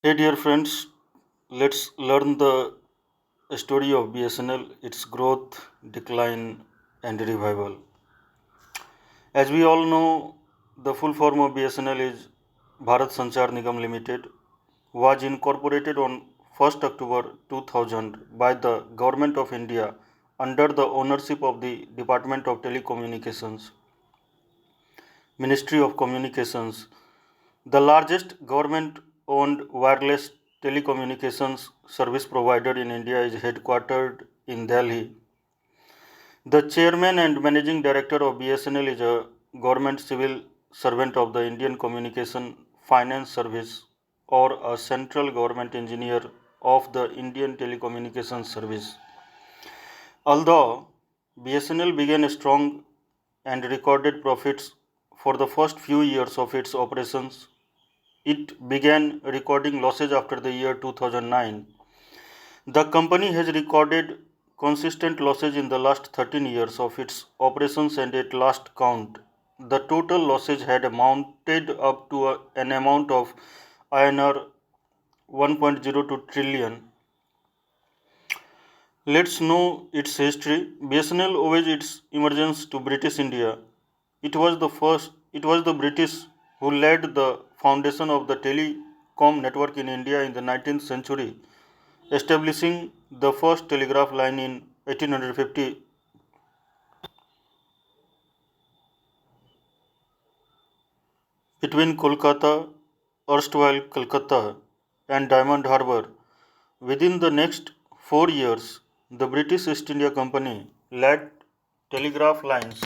Hey, dear friends, let's learn the story of BSNL, its growth, decline, and revival. As we all know, the full form of BSNL is Bharat Sanchar Nigam Limited, was incorporated on 1st October 2000 by the Government of India under the ownership of the Department of Telecommunications, Ministry of Communications. The largest government owned wireless telecommunications service provider in India is headquartered in Delhi. The chairman and managing director of BSNL is a government civil servant of the Indian Communication Finance Service or a central government engineer of the Indian Telecommunications Service. Although BSNL began strong and recorded profits for the first few years of its operations, it began recording losses after the year 2009. The company has recorded consistent losses in the last 13 years of its operations, and at last count, the total losses had amounted up to an amount of INR 1.02 trillion. Let's know its history. BSNL owes its emergence to British India. It was the British who led the foundation of the telecom network in India in the 19th century, establishing the first telegraph line in 1850 between Kolkata, erstwhile Calcutta, and Diamond Harbour. Within the next 4 years, the British East India Company laid telegraph lines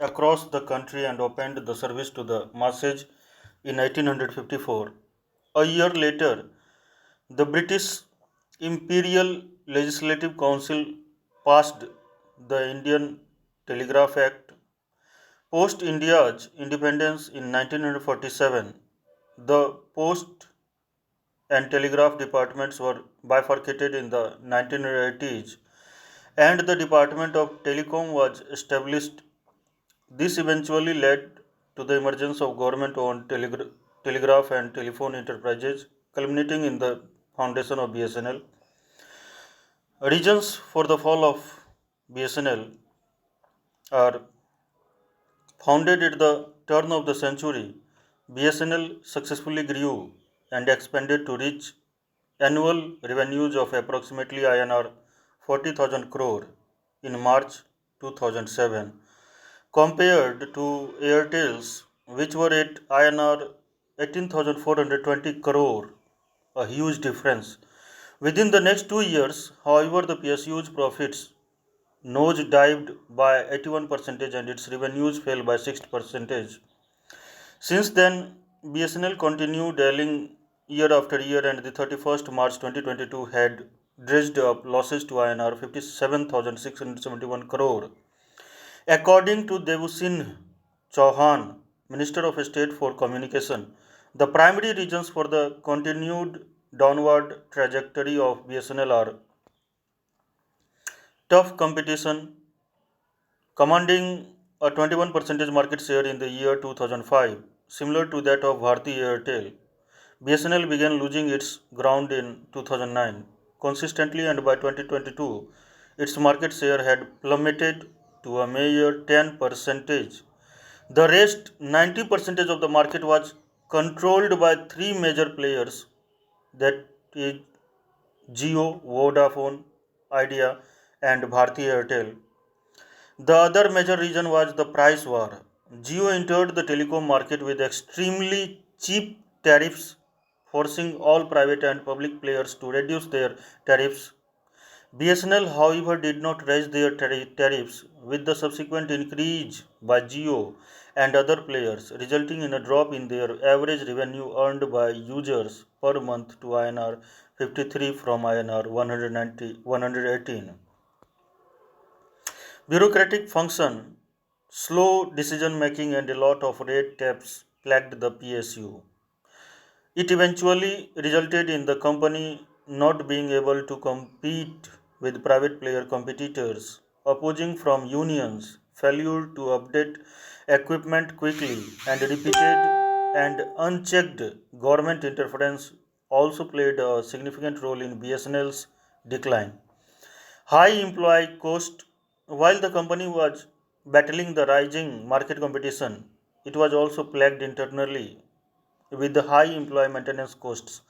across the country and opened the service to the masses in 1854. A year later, the British Imperial Legislative Council passed the Indian Telegraph Act. Post India's independence in 1947, the post and telegraph departments were bifurcated in the 1980s and the Department of Telecom was established. This eventually led to the emergence of government owned telegraph and telephone enterprises, culminating in the foundation of BSNL. Reasons for the fall of BSNL are founded at the turn of the century. BSNL successfully grew and expanded to reach annual revenues of approximately INR 40,000 crore in March 2007, compared to Airtel's, which were at INR 18,420 crore, a huge difference. Within the next 2 years, however, the PSU's profits nosedived by 81% and its revenues fell by 6%. Since then, BSNL continued ailing year after year, and the 31st March 2022 had dredged up losses to INR 57,671 crore. According to Devusin Chauhan, Minister of State for Communication, the primary reasons for the continued downward trajectory of BSNL are tough competition, commanding a 21% market share in the year 2005, similar to that of Bharti Airtel. BSNL began losing its ground in 2009 consistently, and by 2022, its market share had plummeted to a mere 10%. The rest 90% of the market was controlled by three major players, that is Jio, Vodafone, Idea, and Bharti Airtel. The other major reason was the price war. Jio entered the telecom market with extremely cheap tariffs, forcing all private and public players to reduce their tariffs. BSNL, however, did not raise their tariffs, with the subsequent increase by Jio and other players, resulting in a drop in their average revenue earned by users per month to INR 53 from INR 118. Bureaucratic function, slow decision making, and a lot of red tapes plagued the PSU. It eventually resulted in the company not being able to compete with private player competitors, opposing from unions, failure to update equipment quickly, and repeated and unchecked government interference also played a significant role in BSNL's decline. High employee cost. While the company was battling the rising market competition, it was also plagued internally with the high employee maintenance costs.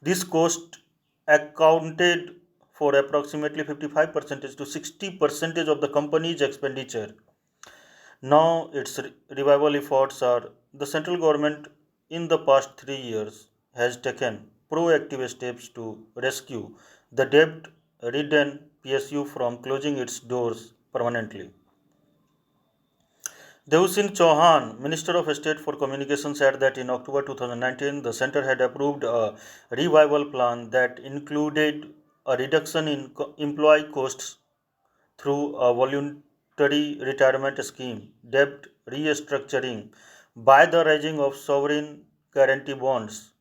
This cost accounted for approximately 55% to 60% of the company's expenditure. Now its revival efforts are the central government in the past 3 years has taken proactive steps to rescue the debt ridden PSU from closing its doors permanently. Devsinh Chauhan, Minister of State for Communication, said that in October 2019, the centre had approved a revival plan that included a reduction in employee costs through a voluntary retirement scheme, debt restructuring by the raising of sovereign guarantee bonds,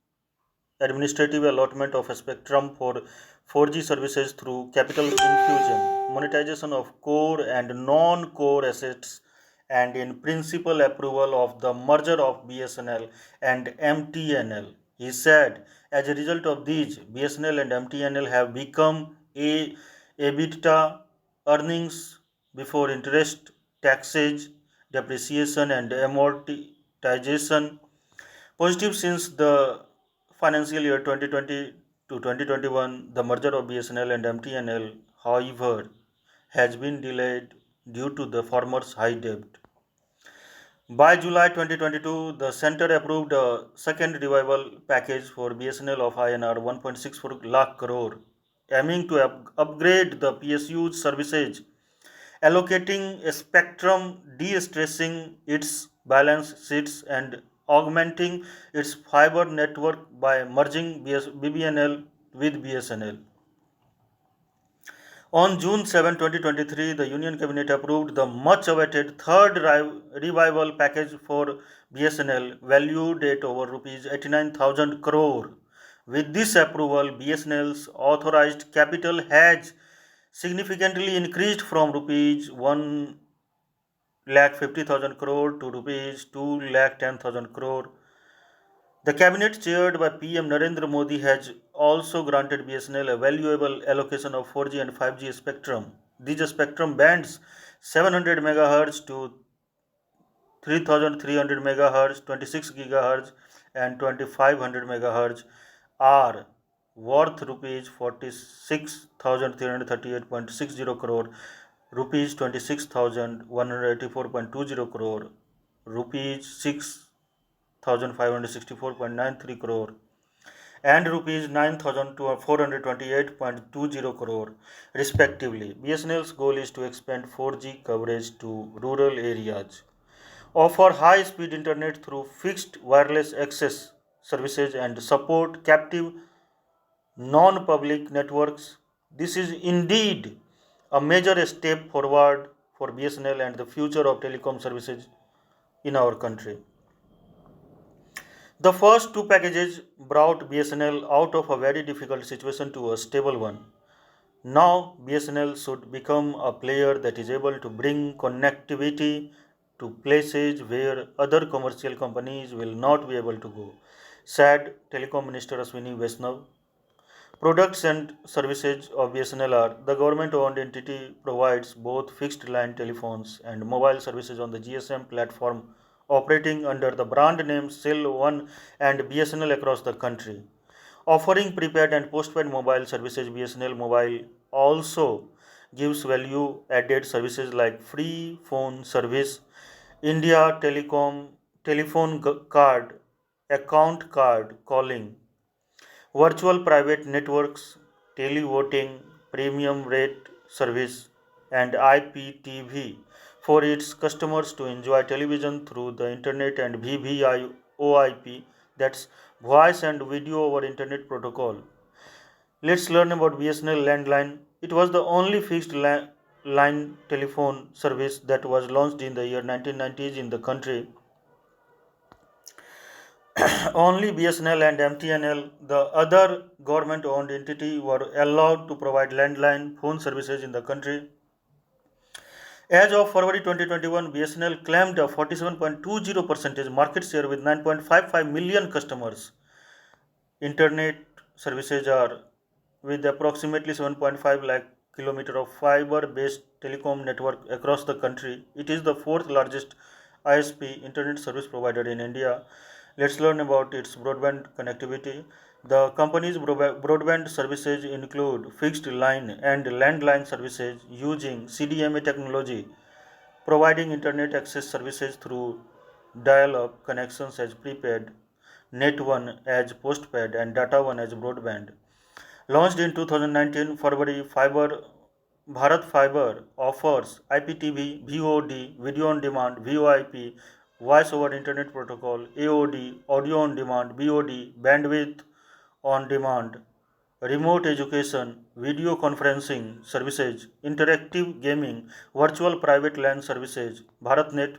administrative allotment of a spectrum for 4G services through capital infusion, monetization of core and non-core assets, and in principle approval of the merger of BSNL and MTNL. He said, as a result of these, BSNL and MTNL have become a EBITDA earnings before interest, taxes, depreciation, and amortization positive since the financial year 2020 to 2021. The merger of BSNL and MTNL, however, has been delayed due to the former's high debt. By July 2022, the center approved a second revival package for BSNL of INR 1.64 lakh crore, aiming to upgrade the PSU's services, allocating a spectrum, de-stressing its balance sheets, and augmenting its fiber network by merging BBNL with BSNL. On June 7, 2023, the Union Cabinet approved the much awaited third revival package for BSNL, valued at over Rs 89,000 crore. With this approval, BSNL's authorized capital has significantly increased from Rs 1 lakh 50,000 crore to Rs 2 lakh 10,000 crore. The cabinet chaired by PM Narendra Modi has also granted BSNL a valuable allocation of 4G and 5G spectrum. These spectrum bands 700 MHz to 3300 MHz, 26 GHz, and 2500 MHz are worth rupees 46,338.60 crore, rupees 26,184.20 crore, rupees 6,564.93 crore, and rupees 9,428.20 crore respectively. BSNL's goal is to expand 4G coverage to rural areas, offer high speed internet through fixed wireless access services, and support captive non public networks. This is indeed a major step forward for BSNL and the future of telecom services in our country. The first two packages brought BSNL out of a very difficult situation to a stable one. Now, BSNL should become a player that is able to bring connectivity to places where other commercial companies will not be able to go, said Telecom Minister Ashwini Vaishnav. Products and services of BSNL are the government owned entity provides both fixed line telephones and mobile services on the GSM platform operating under the brand name Cell 1 and BSNL across the country. Offering prepaid and postpaid mobile services, BSNL Mobile also gives value added services like free phone service, India Telecom telephone card, account card calling, virtual private networks, televoting, premium rate service, and IPTV for its customers to enjoy television through the internet and VVIOIP, that's voice and video over internet protocol. Let's learn about BSNL landline. It was the only fixed line telephone service that was launched in the year 1990s in the country. Only BSNL and MTNL, the other government owned entity, were allowed to provide landline phone services in the country. As of February 2021, BSNL claimed a 47.20% market share with 9.55 million customers. Internet services are with approximately 7.5 lakh kilometer of fiber-based telecom network across the country. It is the fourth largest ISP internet service provider in India. Let's learn about its broadband connectivity. The company's broadband services include fixed line and landline services using CDMA technology, providing internet access services through dial-up connections as prepaid, Net 1 as postpaid, and Data 1 as broadband. Launched in 2019 February, Bharat Fiber offers IPTV, VOD, Video on Demand, VoIP, Voice over Internet Protocol, AOD, Audio on Demand, BOD, Bandwidth on Demand, remote education, video conferencing services, interactive gaming, virtual private LAN services, BharatNet.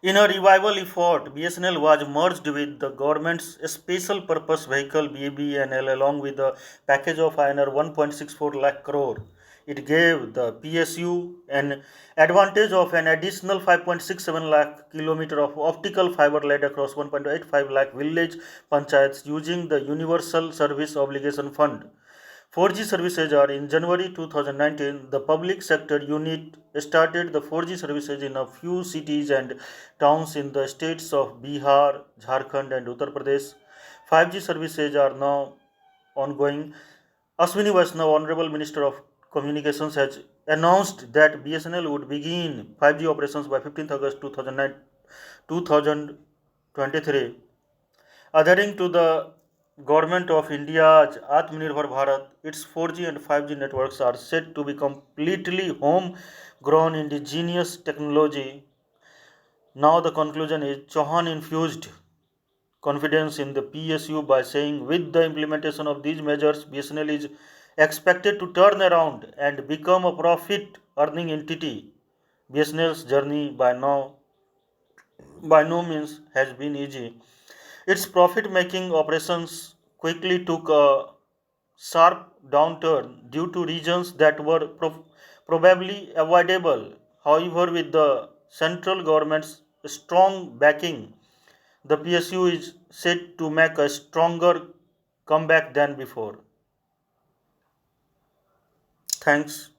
In a revival effort, BSNL was merged with the government's special purpose vehicle BBNL along with a package of INR 1.64 lakh crore. It gave the PSU an advantage of an additional 5.67 lakh kilometer of optical fiber laid across 1.85 lakh village panchayats using the Universal Service Obligation Fund. 4G services are in January 2019. The public sector unit started the 4G services in a few cities and towns in the states of Bihar, Jharkhand, and Uttar Pradesh. 5G services are now ongoing. Ashwini Vaishnaw, Honorable Minister of Communications, has announced that BSNL would begin 5G operations by 15th August 2023. Adhering to the Government of India's Atmanirbhar Bharat, its 4G and 5G networks are said to be completely home-grown indigenous technology. Now the conclusion is Chauhan infused confidence in the PSU by saying with the implementation of these measures, BSNL is expected to turn around and become a profit-earning entity. BSNL's journey by no means has been easy. Its profit making operations quickly took a sharp downturn due to reasons that were probably avoidable. However, with the central government's strong backing, the PSU is set to make a stronger comeback than before. Thanks.